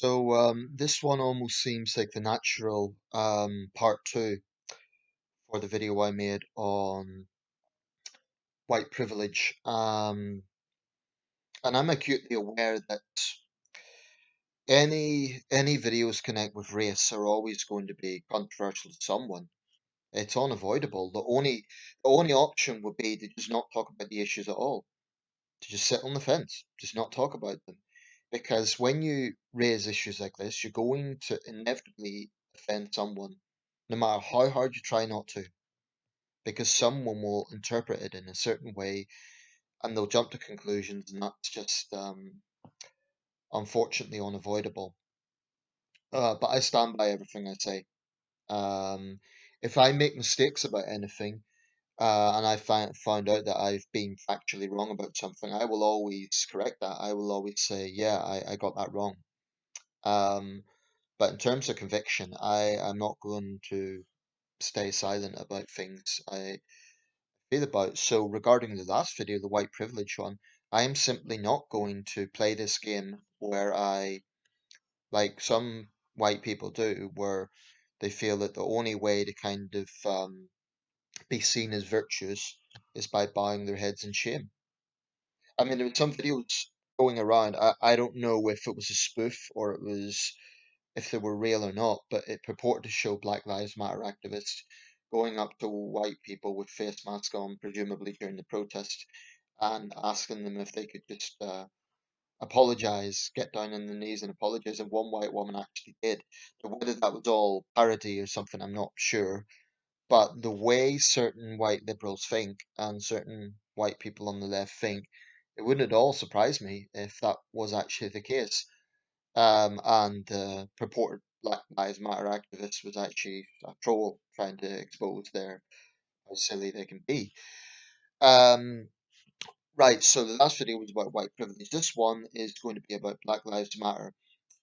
This one almost seems like the natural part two for the video I made on white privilege. And I'm acutely aware that any videos connect with race are always going to be controversial to someone. It's unavoidable. The only option would be to just not talk about the issues at all, to just sit on the fence, just not talk about them. Because when you raise issues like this, you're going to inevitably offend someone, no matter how hard you try not to, because someone will interpret it in a certain way and they'll jump to conclusions, and that's just unfortunately unavoidable. But I stand by everything I say. Um, if I make mistakes about anything, and I found out that I've been factually wrong about something, I will always correct that. I will always say, yeah, I got that wrong. Um, but in terms of conviction, I am not going to stay silent about things I feel about. So regarding the last video, the white privilege one, I am simply not going to play this game where like some white people do, where they feel that the only way to kind of be seen as virtuous is by bowing their heads in shame. I mean, there were some videos going around. I don't know if it was a spoof or it was if they were real or not, but it purported to show Black Lives Matter activists going up to white people with face masks on, presumably during the protest, and asking them if they could just apologize, get down on their knees and apologize. And one white woman actually did. But whether that was all parody or something, I'm not sure. But the way certain white liberals think and certain white people on the left think, it wouldn't at all surprise me if that was actually the case. And the purported Black Lives Matter activist was actually a troll trying to expose how silly they can be. Um, right, so the last video was about white privilege. This one is going to be about Black Lives Matter.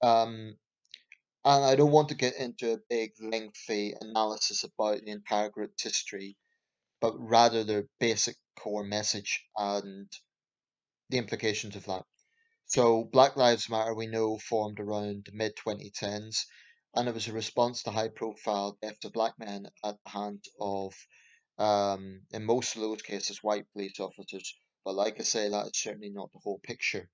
Um, and I don't want to get into a big, lengthy analysis about the entire group's history, but rather their basic core message and the implications of that. So, Black Lives Matter, we know, formed around the mid 2010s, and it was a response to high profile deaths of black men at the hands of, in most of those cases, white police officers. But, like I say, that is certainly not the whole picture.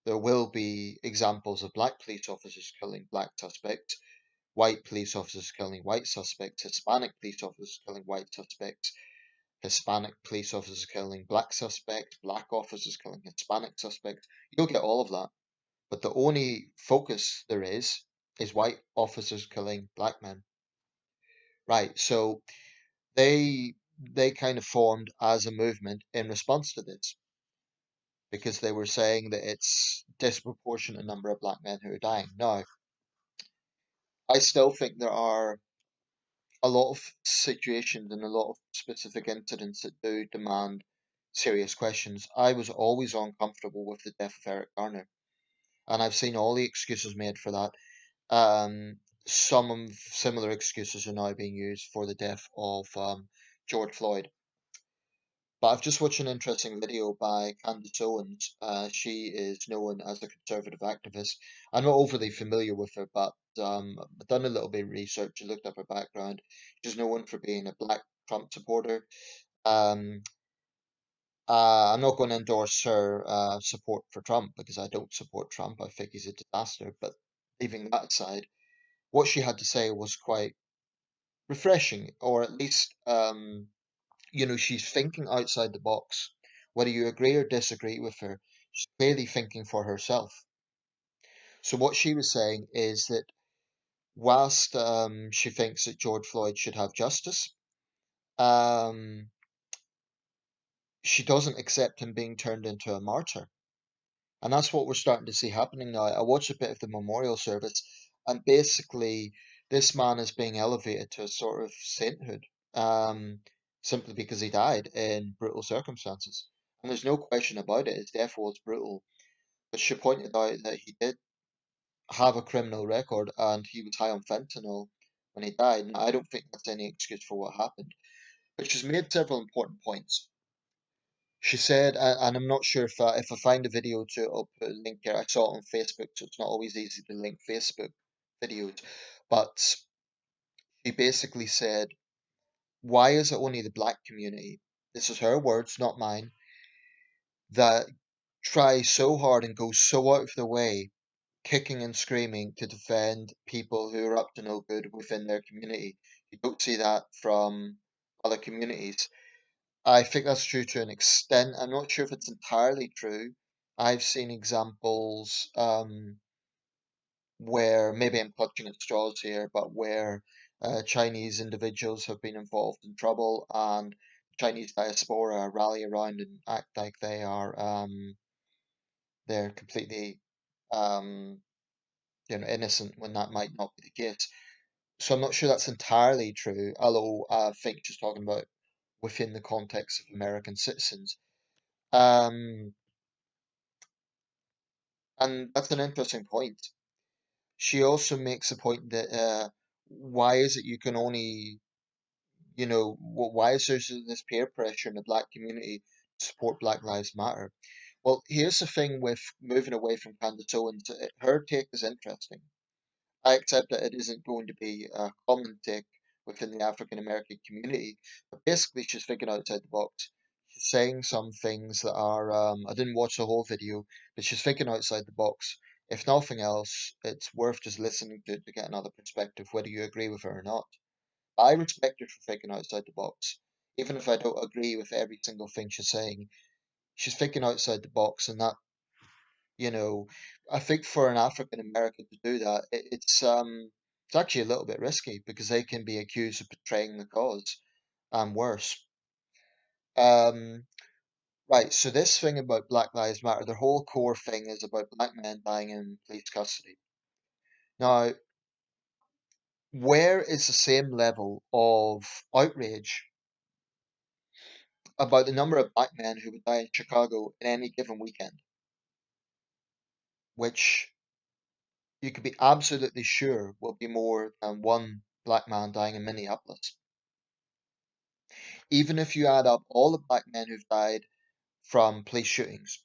There will be examples of black police officers killing black suspects, white police officers killing white suspects, Hispanic police officers killing white suspects, Hispanic police officers killing black suspects, black officers killing Hispanic suspects. You'll get all of that. But the only focus there is white officers killing black men. Right. So they kind of formed as a movement in response to this because they were saying that it's disproportionate number of black men who are dying. Now, I still think there are a lot of situations and a lot of specific incidents that do demand serious questions. I was always uncomfortable with the death of Eric Garner, and I've seen all the excuses made for that. Some of similar excuses are now being used for the death of George Floyd. But I've just watched an interesting video by Candace Owens. She is known as a conservative activist. I'm not overly familiar with her, but I've done a little bit of research. I looked up her background. She's known for being a black Trump supporter. Um, I'm not going to endorse her support for Trump because I don't support Trump. I think he's a disaster. But leaving that aside, what she had to say was quite refreshing, or at least, she's thinking outside the box. Whether you agree or disagree with her, she's clearly thinking for herself. So what she was saying is that whilst she thinks that George Floyd should have justice, um, she doesn't accept him being turned into a martyr. And that's what we're starting to see happening now. I watched a bit of the memorial service, and basically, this man is being elevated to a sort of sainthood, um, simply because he died in brutal circumstances. And there's no question about it, his death was brutal. But she pointed out that he did have a criminal record and he was high on fentanyl when he died. And I don't think that's any excuse for what happened. But she's made several important points. She said, and I'm not sure if I find a video to it, I'll put a link here. I saw it on Facebook, so it's not always easy to link Facebook videos. But she basically said, why is it only the black community? This is her words, not mine, that try so hard and go so out of their way, kicking and screaming to defend people who are up to no good within their community. You don't see that from other communities. I think that's true to an extent. I'm not sure if it's entirely true. I've seen examples where maybe I'm clutching at straws here, but where Chinese individuals have been involved in trouble and Chinese diaspora rally around and act like they're completely um, innocent when that might not be the case. So I'm not sure that's entirely true, although I think just talking about within the context of American citizens. Um, and that's an interesting point. She also makes a point that why is it you can only, why is there this peer pressure in the black community to support Black Lives Matter? Well, here's the thing with moving away from Candace Owens. Her take is interesting. I accept that it isn't going to be a common take within the African American community, but basically she's thinking outside the box. She's saying some things that are, I didn't watch the whole video, but she's thinking outside the box. If nothing else, it's worth just listening to it to get another perspective, whether you agree with her or not. I respect her for thinking outside the box. Even if I don't agree with every single thing she's saying, she's thinking outside the box, and that you know, I think for an African American to do that, it's actually a little bit risky because they can be accused of betraying the cause and worse. Um, right, so this thing about Black Lives Matter, their whole core thing is about black men dying in police custody. Now, where is the same level of outrage about the number of black men who would die in Chicago in any given weekend, which you could be absolutely sure will be more than one black man dying in Minneapolis? Even if you add up all the black men who've died from police shootings,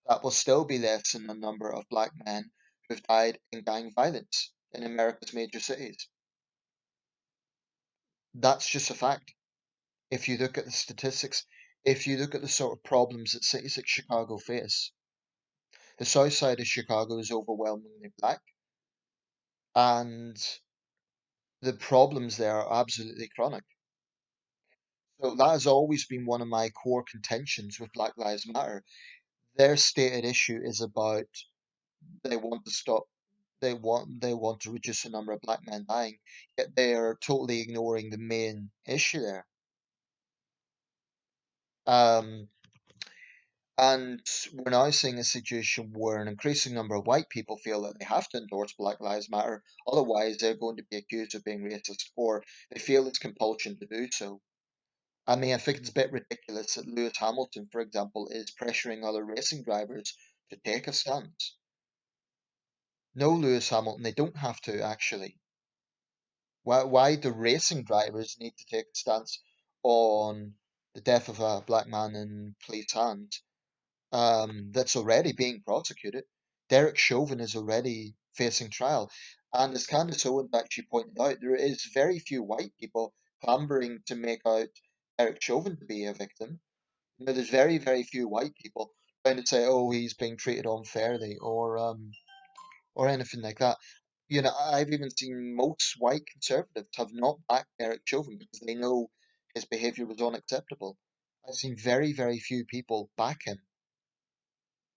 that will still be less than the number of black men who've died in gang violence in America's major cities. That's just a fact. If you look at the statistics, if you look at the sort of problems that cities like Chicago face, the south side of Chicago is overwhelmingly black, and the problems there are absolutely chronic. So that has always been one of my core contentions with Black Lives Matter. Their stated issue is about they want to stop they want to reduce the number of black men dying, yet they are totally ignoring the main issue there. Um, and we're now seeing a situation where an increasing number of white people feel that they have to endorse Black Lives Matter, otherwise they're going to be accused of being racist, or they feel it's compulsion to do so. I mean, I think it's a bit ridiculous that Lewis Hamilton, for example, is pressuring other racing drivers to take a stance. No, Lewis Hamilton, they don't have to actually. Why do racing drivers need to take a stance on the death of a black man in police hands that's already being prosecuted? Derek Chauvin is already facing trial. And as Candace Owens actually pointed out, there is very few white people clamoring to make out Derek Chauvin to be a victim. There's very, very few white people trying to say, oh, he's being treated unfairly or anything like that. I've even seen most white conservatives have not backed Derek Chauvin because they know his behavior was unacceptable. I've seen very, very few people back him,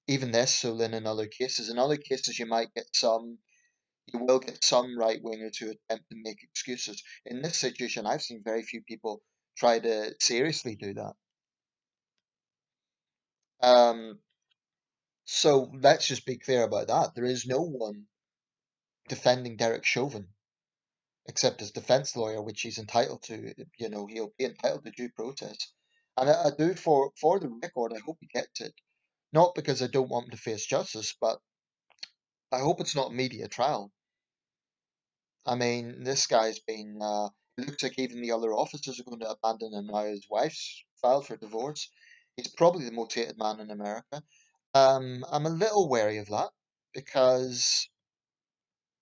even less so than in other cases. In other cases, you will get some right wingers who attempt to make excuses. In this situation, I've seen very few people try to seriously do that. Um, so let's just be clear about that. There is no one defending Derek Chauvin except his defense lawyer, which he's entitled to. He'll be entitled to due process. And I do, for the record, I hope he gets it. Not because I don't want him to face justice, but I hope it's not a media trial. I mean, this guy's been. It looks like even the other officers are going to abandon him now. His wife's filed for divorce. He's probably the most hated man in America. I'm a little wary of that because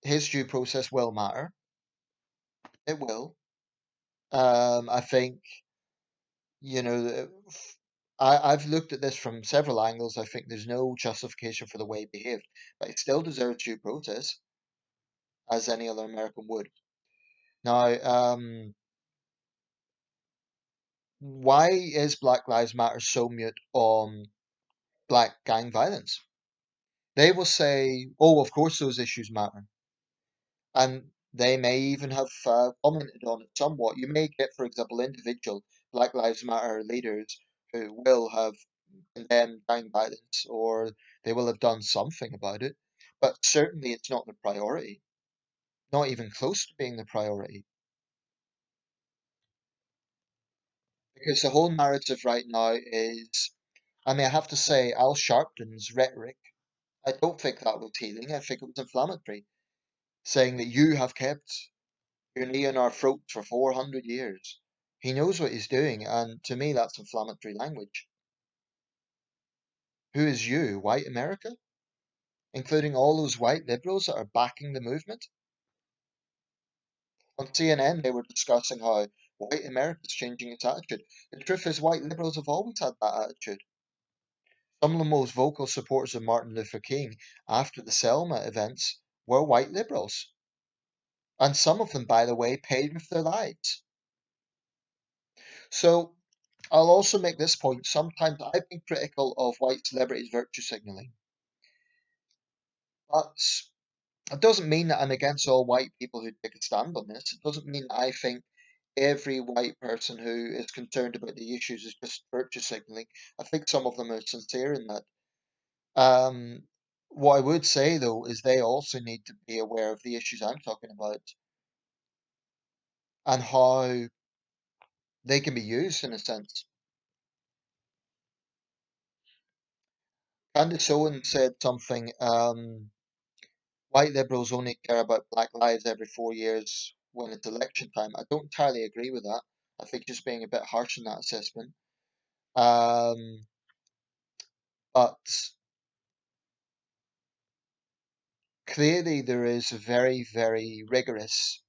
his due process will matter. It will. I think, you know, I've looked at this from several angles. I think there's no justification for the way he behaved, but he still deserves due process as any other American would. Now, why is Black Lives Matter so mute on black gang violence? They will say, oh, of course those issues matter. And they may even have commented on it somewhat. You may get, for example, individual Black Lives Matter leaders who will have condemned gang violence or they will have done something about it, but certainly it's not the priority, not even close to being the priority. Because the whole narrative right now is, I mean, I have to say, Al Sharpton's rhetoric, I don't think that was healing. I think it was inflammatory, saying that you have kept your knee in our throats for 400 years. He knows what he's doing, and to me, that's inflammatory language. Who is you, white America? Including all those white liberals that are backing the movement? On CNN, they were discussing how white America is changing its attitude. The truth is, white liberals have always had that attitude. Some of the most vocal supporters of Martin Luther King after the Selma events were white liberals. And some of them, by the way, paid with their lives. So I'll also make this point. Sometimes I've been critical of white celebrities virtue signaling, but it doesn't mean that I'm against all white people who take a stand on this. It doesn't mean that I think every white person who is concerned about the issues is just virtue signaling. I think some of them are sincere in that. Um, what I would say though is they also need to be aware of the issues I'm talking about and how they can be used in a sense. Candace Owens said something. White liberals only care about black lives every 4 years when it's election time. I don't entirely agree with that. I think just being a bit harsh in that assessment. Um, but clearly there is a very, very rigorous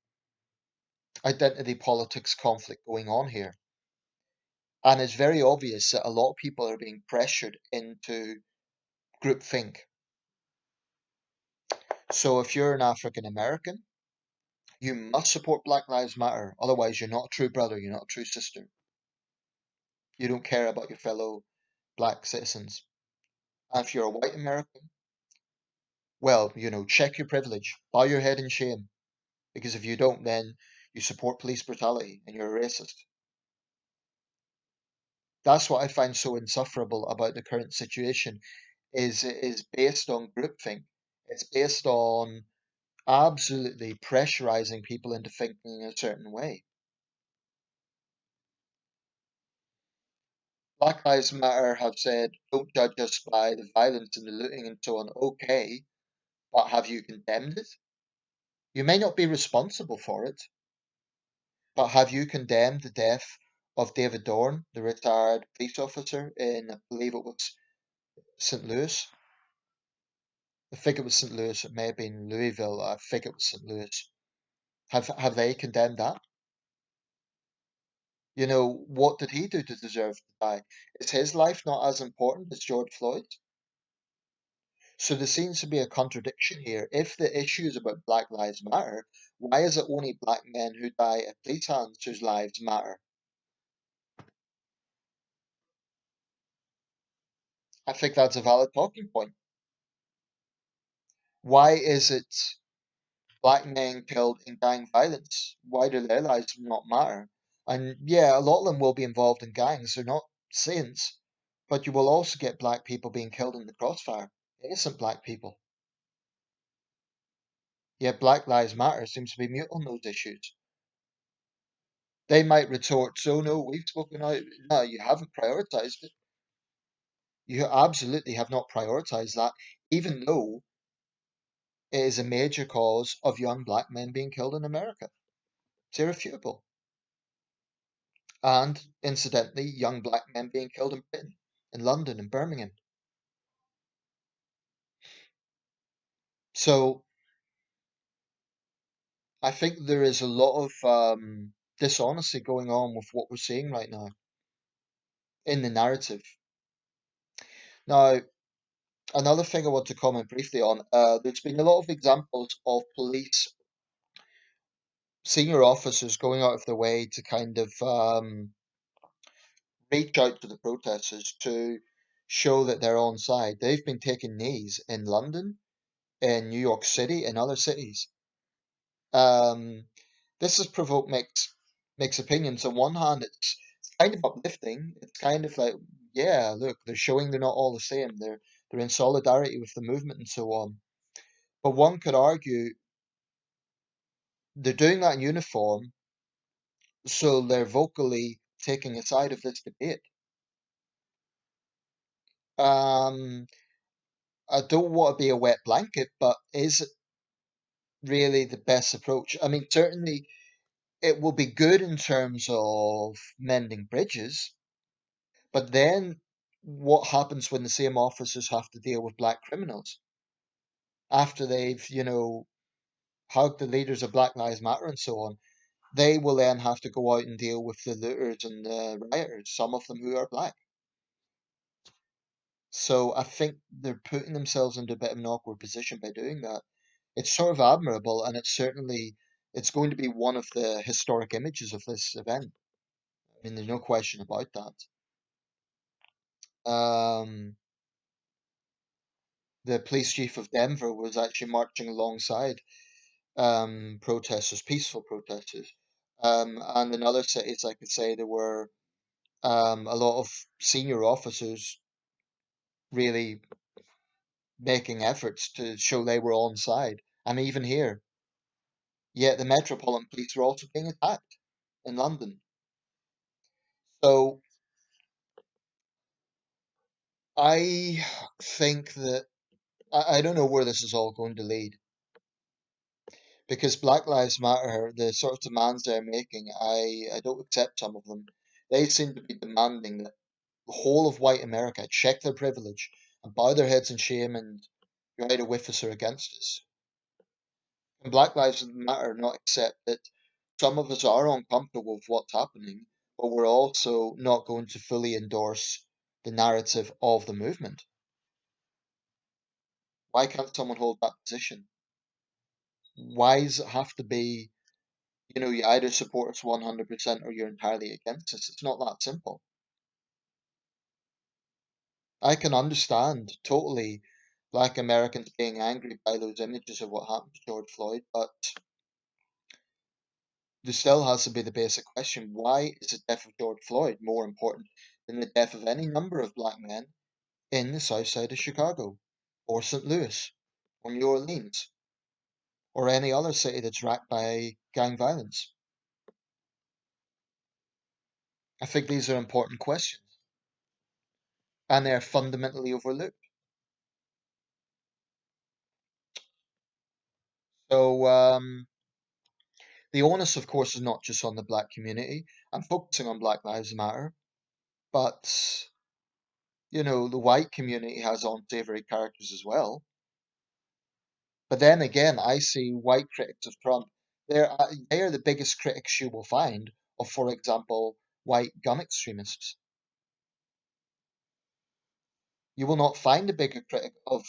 identity politics conflict going on here. And it's very obvious that a lot of people are being pressured into groupthink. So if you're an African American, you must support Black Lives Matter. Otherwise, you're not a true brother, you're not a true sister. You don't care about your fellow black citizens. And if you're a white American, well, check your privilege, bow your head in shame, because if you don't, then you support police brutality and you're a racist. That's what I find so insufferable about the current situation is it is based on groupthink. It's based on absolutely pressurizing people into thinking a certain way. Black Lives Matter have said, don't judge us by the violence and the looting and so on. Okay, but have you condemned it? You may not be responsible for it, but have you condemned the death of David Dorn, the retired police officer in, I believe it was St. Louis? I think it was St. Louis. It may have been Louisville. I think it was St. Louis. Have they condemned that? What did he do to deserve to die? Is his life not as important as George Floyd's? So there seems to be a contradiction here. If the issue is about Black Lives Matter, why is it only black men who die at police hands whose lives matter? I think that's a valid talking point. Why is it black men killed in gang violence? Why do their lives not matter? And yeah, a lot of them will be involved in gangs. They're not saints, but you will also get black people being killed in the crossfire. Innocent black people. Yet Black Lives Matter seems to be mute on those issues. They might retort, so no, we've spoken out. No, you haven't prioritized it. You absolutely have not prioritized that, even though it is a major cause of young black men being killed in America. It's irrefutable. And incidentally, young black men being killed in Britain. in London and Birmingham. So I think there is a lot of dishonesty going on with what we're seeing right now in the narrative. Now, another thing I want to comment briefly on, there's been a lot of examples of police senior officers going out of their way to kind of reach out to the protesters to show that they're on side. They've been taking knees in London, in New York City, and other cities. Um, this has provoked mixed opinions. On one hand, it's kind of uplifting. It's kind of like, yeah, look, they're showing they're not all the same. They're in solidarity with the movement and so on. But one could argue they're doing that in uniform, so they're vocally taking a side of this debate. Um, I don't want to be a wet blanket, but is it really the best approach? I mean, certainly it will be good in terms of mending bridges, but then what happens when the same officers have to deal with black criminals after they've, hugged the leaders of Black Lives Matter and so on? They will then have to go out and deal with the looters and the rioters, some of them who are black. So I think they're putting themselves into a bit of an awkward position by doing that. It's sort of admirable, and it's going to be one of the historic images of this event. I mean, there's no question about that. The police chief of Denver was actually marching alongside protesters, peaceful protesters. And in other cities, I could say there were a lot of senior officers really making efforts to show they were on side. And even here, yet the Metropolitan Police were also being attacked in London. So I think that I don't know where this is all going to lead because Black Lives Matter, the sort of demands they're making, I don't accept some of them. They seem to be demanding that the whole of white America check their privilege and bow their heads in shame and you're either with us or against us. And Black Lives Matter not accept that some of us are uncomfortable with what's happening, but we're also not going to fully endorse the narrative of the movement. Why can't someone hold that position? Why does it have to be, you either support us 100% or you're entirely against us? It's not that simple. I can understand totally black Americans being angry by those images of what happened to George Floyd, but there still has to be the basic question, why is the death of George Floyd more important than the death of any number of black men in the south side of Chicago, or St. Louis, or New Orleans, or any other city that's racked by gang violence? I think these are important questions, and they're fundamentally overlooked. So, the onus, of course, is not just on the black community. I'm focusing on Black Lives Matter, but the white community has unsavory characters as well. But then again, I see white critics of Trump. They are the biggest critics you will find of, for example, white gun extremists. You will not find a bigger critic of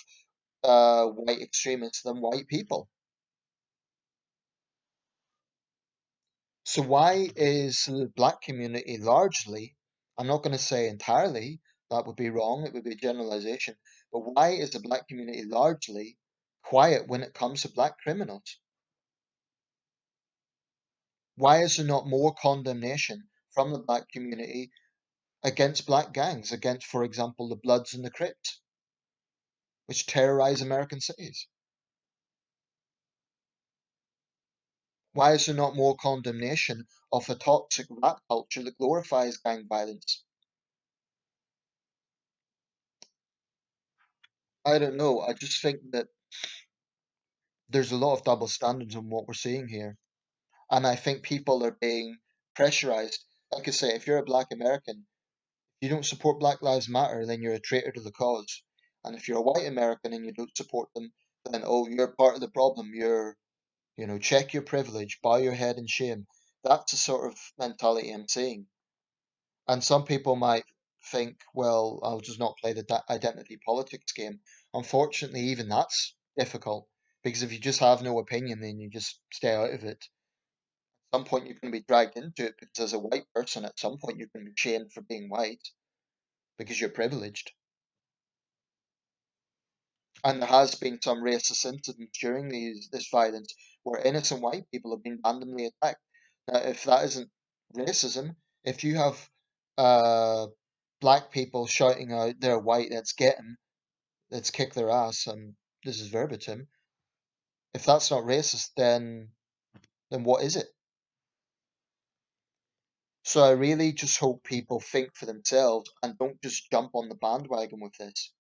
white extremists than white people. So why is the black community largely, I'm not going to say entirely, that would be wrong, it would be a generalization, but why is the black community largely quiet when it comes to black criminals? Why is there not more condemnation from the black community against black gangs, against, for example, the Bloods and the Crips, which terrorize American cities? Why is there not more condemnation of a toxic rap culture that glorifies gang violence? I don't know. I just think that there's a lot of double standards in what we're seeing here. And I think people are being pressurized. Like I say, if you're a black American, If you don't support Black Lives Matter, then you're a traitor to the cause. And if you're a white American and you don't support them, then oh, you're part of the problem. Check your privilege, bow your head in shame. That's the sort of mentality I'm seeing. And some people might think, well, I'll just not play the identity politics game. Unfortunately, even that's difficult because if you just have no opinion, then you just stay out of it. At some point, you're going to be dragged into it because as a white person, at some point, you're going to be shamed for being white because you're privileged. And there has been some racist incidents during this violence where innocent white people have been randomly attacked. Now, if that isn't racism, if you have black people shouting out they're white, let's kick their ass, and this is verbatim. If that's not racist, then what is it? So I really just hope people think for themselves and don't just jump on the bandwagon with this.